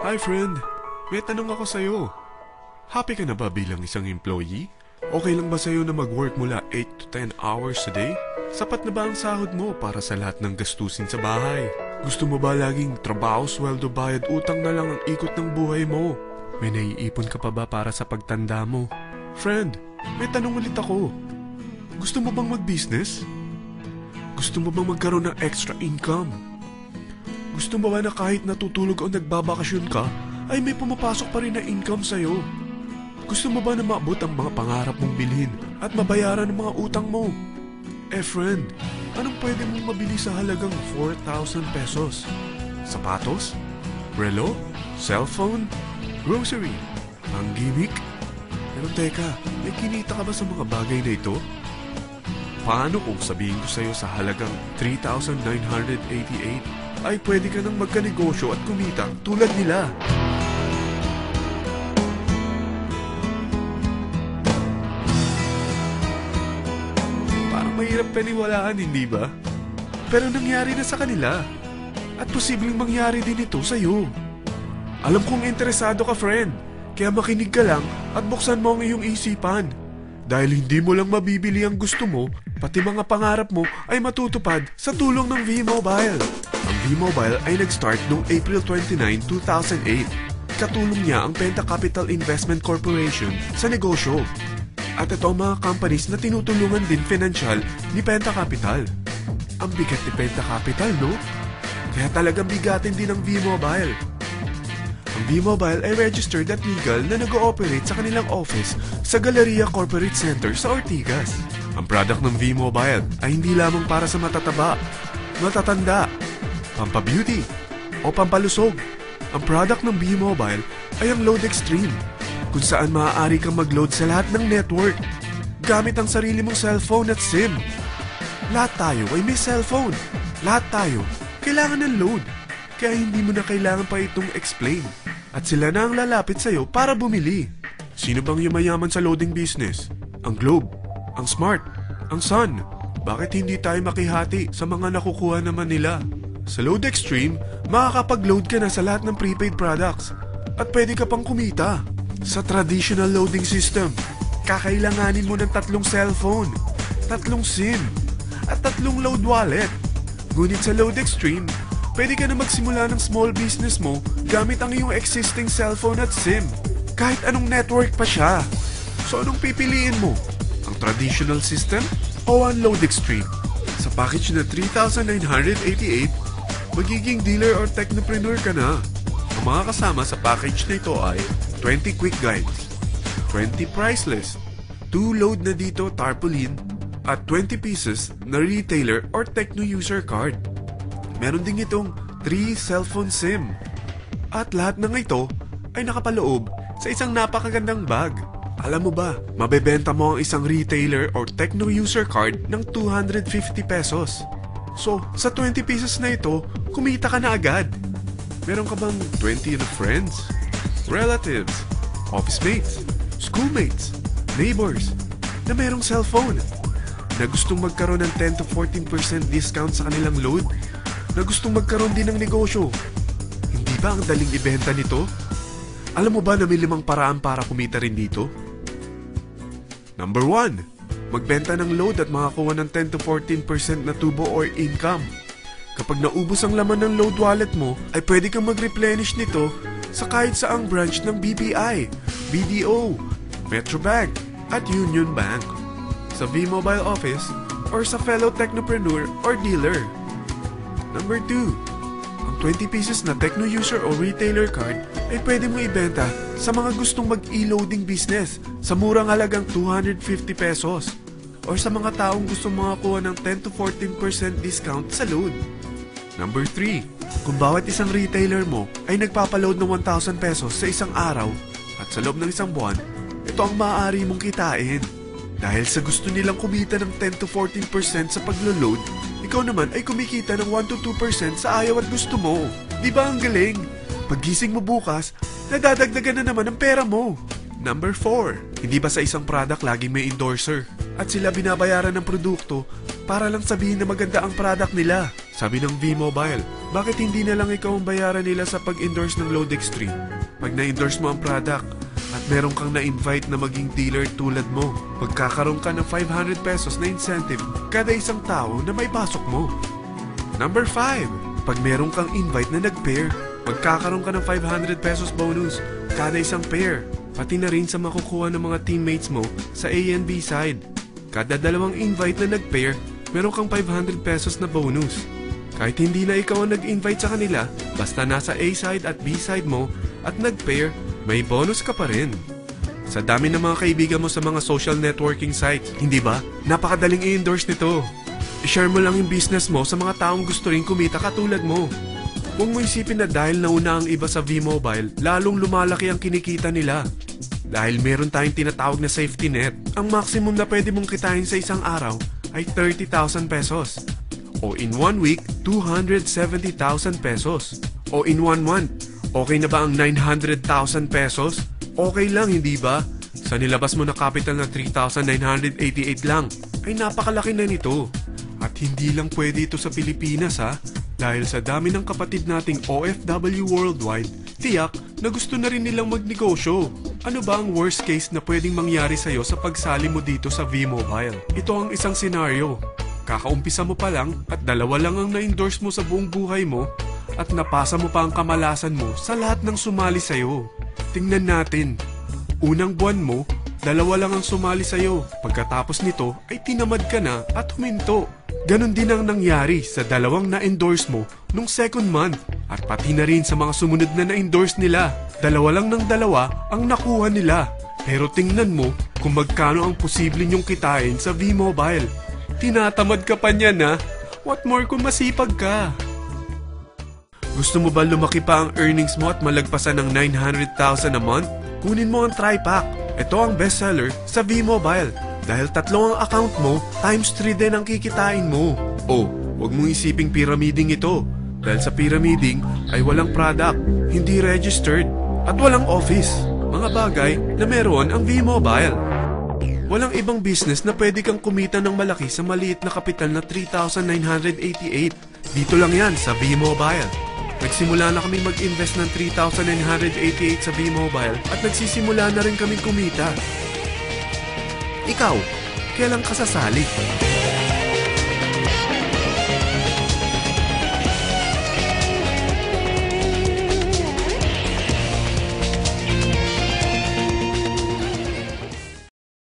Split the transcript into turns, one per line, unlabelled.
Hi friend, may tanong ako sa'yo. Happy ka na ba bilang isang employee? Okay lang ba sa'yo na mag-work mula 8 to 10 hours a day? Sapat na ba ang sahod mo para sa lahat ng gastusin sa bahay? Gusto mo ba laging trabaho, sweldo, bayad, utang na lang ang ikot ng buhay mo? May naiipon ka pa ba para sa pagtanda mo? Friend, may tanong ulit ako. Gusto mo bang mag-business? Gusto mo bang magkaroon ng extra income? Gusto mo ba na kahit natutulog o nagbabakasyon ka, ay may pumapasok pa rin na income sa'yo? Gusto mo ba na maabot ang mga pangarap mong bilhin at mabayaran ang mga utang mo? Friend, anong pwede mong mabili sa halagang 4,000 pesos? Sapatos? Relo? Cellphone? Grocery? Ang gimmick? Pero teka, may kinita ka ba sa mga bagay na ito? Paano kung sabihin ko sa'yo sa halagang 3,988 ay pwede ka nang magkanegosyo at kumita tulad nila? Parang mahirap paniwalaan, hindi ba? Pero nangyari na sa kanila. At posibleng mangyari din ito sa'yo. Alam kong interesado ka, friend. Kaya makinig ka lang at buksan mo ang iyong isipan. Dahil hindi mo lang mabibili ang gusto mo, pati mga pangarap mo ay matutupad sa tulong ng V-Mobile. Ang V-Mobile ay nag-start noong April 29, 2008. Katulong niya ang Penta Capital Investment Corporation sa negosyo. At ito ang mga companies na tinutulungan din financial ni Penta Capital. Ang bigat ni Penta Capital, no? Kaya talagang bigatin din ang V-Mobile. Ang V-Mobile ay registered at legal na nag-ooperate sa kanilang office sa Galleria Corporate Center sa Ortigas. Ang product ng V-Mobile ay hindi lamang para sa matataba, matatanda, pampabeauty, o pampalusog. Ang product ng V-Mobile ay ang Load Extreme, kung saan maaari kang mag-load sa lahat ng network gamit ang sarili mong cellphone at SIM. Lahat tayo ay may cellphone. Lahat tayo kailangan ng load. Kaya hindi mo na kailangan pa itong explain. At sila na ang lalapit sa'yo para bumili. Sino bang yumayaman sa loading business? Ang Globe, ang Smart, ang Sun. Bakit hindi tayo makihati sa mga nakukuha naman nila? Sa Load Extreme, makakapag-load ka na sa lahat ng prepaid products. At pwede ka pang kumita. Sa traditional loading system, kakailanganin mo ng 3 cellphone, 3 SIM, at 3 load wallet. Ngunit sa Load Extreme, pwede ka na magsimula ng small business mo gamit ang iyong existing cellphone at SIM. Kahit anong network pa siya. So anong pipiliin mo? Ang traditional system o ang Load Extreme? Sa package na 3,988, magiging dealer or technopreneur ka na. Ang mga kasama sa package na ito ay 20 quick guides, 20 price list, 2 load na dito tarpaulin, at 20 pieces na retailer or techno user card. Meron din itong 3 cellphone SIM. At lahat ng ito ay nakapaloob sa isang napakagandang bag. Alam mo ba, mabebenta mo ang isang retailer or techno user card ng 250 pesos. So, sa 20 pieces na ito, kumita ka na agad. Meron ka bang 20 na friends, relatives, office mates, schoolmates, neighbors na merong cellphone? Na gustong magkaroon ng 10 to 14% discount sa kanilang load? Na gustong magkaroon din ng negosyo? Hindi ba ang daling ibenta nito? Alam mo ba na may 5 paraan para kumita rin dito? Number 1, magbenta ng load at makakuha ng 10 to 14% na tubo or income. Kapag naubos ang laman ng load wallet mo, ay pwede kang mag-replenish nito sa kahit saang branch ng BPI, BDO, Metrobank, at Union Bank, sa V-Mobile office, or sa fellow technopreneur or dealer. Number 2, ang 20 pieces na techno user o retailer card ay pwede mo ibenta sa mga gustong mag-e-loading business sa murang halagang 250 pesos or sa mga taong gustong makakuha ng 10 to 14% discount sa load. Number 3, kung bawat isang retailer mo ay nagpapaload ng 1,000 pesos sa isang araw at sa loob ng isang buwan, ito ang maaari mong kitain. Dahil sa gusto nilang kumita ng 10 to 14% sa paglo-load, ikaw naman ay kumikita ng 1 to 2% sa ayaw at gusto mo. Di ba ang galing? Paggising mo bukas, nadadagdagan na naman ang pera mo. Number 4, hindi ba sa isang product laging may endorser? At sila binabayaran ng produkto para lang sabihin na maganda ang product nila. Sabi ng V-Mobile, Bakit hindi na lang ikaw ang bayaran nila sa pag-endorse ng Load Extreme? Pag na-endorse mo ang product at meron kang na-invite na maging dealer tulad mo, magkakaroon ka ng 500 pesos na incentive kada isang tao na may pasok mo. Number 5. Pag meron kang invite na nag-pair, magkakaroon ka ng 500 pesos bonus kada isang pair, pati na rin sa makukuha ng mga teammates mo sa A and B side. Kada dalawang invite na nag-pair, meron kang 500 pesos na bonus. Kahit hindi na ikaw ang nag-invite sa kanila, basta nasa A side at B side mo at nag-pair, may bonus ka pa rin. Sa dami ng mga kaibigan mo sa mga social networking sites, hindi ba? Napakadaling i-endorse nito. I-share mo lang yung business mo sa mga taong gusto rin kumita katulad mo. Huwag mo isipin na dahil nauna ang iba sa V-Mobile, lalong lumalaki ang kinikita nila. Dahil meron tayong tinatawag na safety net, ang maximum na pwede mong kitain sa isang araw ay 30,000 pesos. O in 1 week, 270,000 pesos. O in 1 month, okay na ba ang 900,000 pesos? Okay lang, hindi ba? Sa nilabas mo na capital na 3,988 lang, ay napakalaki na nito. At hindi lang pwede ito sa Pilipinas ha, dahil sa dami ng kapatid nating OFW worldwide, tiyak na gusto na rin nilang magnegosyo. Ano ba ang worst case na pwedeng mangyari sa'yo sa pagsali mo dito sa V-Mobile? Ito ang isang senaryo. Kakaumpisa mo pa lang at dalawa lang ang na-endorse mo sa buong buhay mo at napasa mo pa ang kamalasan mo sa lahat ng sumali sa'yo. Tingnan natin. Unang buwan mo, dalawa lang ang sumali sa'yo. Pagkatapos nito ay tinamad ka na at huminto. Ganon din ang nangyari sa dalawang na-endorse mo nung second month at pati na rin sa mga sumunod na na-endorse nila. Dalawa lang ng dalawa ang nakuha nila. Pero tingnan mo kung magkano ang posible nyong kitain sa V-Mobile. Tinatamad ka pa niyan ha? What more kung masipag ka? Gusto mo ba lumaki pa ang earnings mo at malagpasan ng 900,000 a month? Kunin mo ang TriPack. Ito ang bestseller sa V-Mobile. Dahil 3 ang account mo, times 3 din ang kikitain mo. Oh, huwag mong isiping pyramiding ito. Dahil sa pyramiding ay walang product, hindi registered, at walang office. Mga bagay na meron ang V-Mobile. Walang ibang business na pwede kang kumita ng malaki sa maliit na kapital na 3,988. Dito lang yan sa V-Mobile. Nagsimula na kaming mag-invest ng 3,988 sa V-Mobile at nagsisimula na rin kaming kumita. Ikaw, kailan ka sasali?